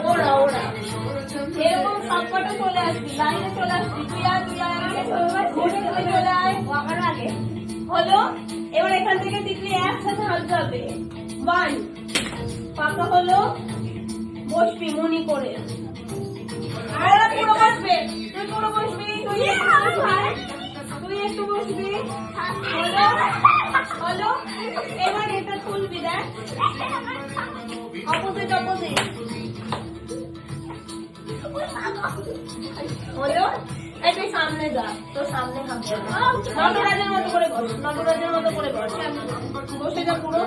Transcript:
ওরা ওরা এরকম সবকটা চলে আসবি, লাইনে চলে আসবি, তুই চলে আয় আমার আগে। হলো, এবার এখান থেকে তিতলি একসাথে হাঁটতে হবে। 1 পাকা হলো, বসবি মনি করে। আর পুরো বসবে, তুই পুরো বসবি, তুই একটু বসবি। হলো হলো, এবার এটা তুলবি, দেখ অপোজিট অপোজিট। হলো, তুই সামনে যা, তোর সামনে হাঁটতে নটরাজের মতো করে বস, নটরাজের মতো করে বস, বসে যা পুরো।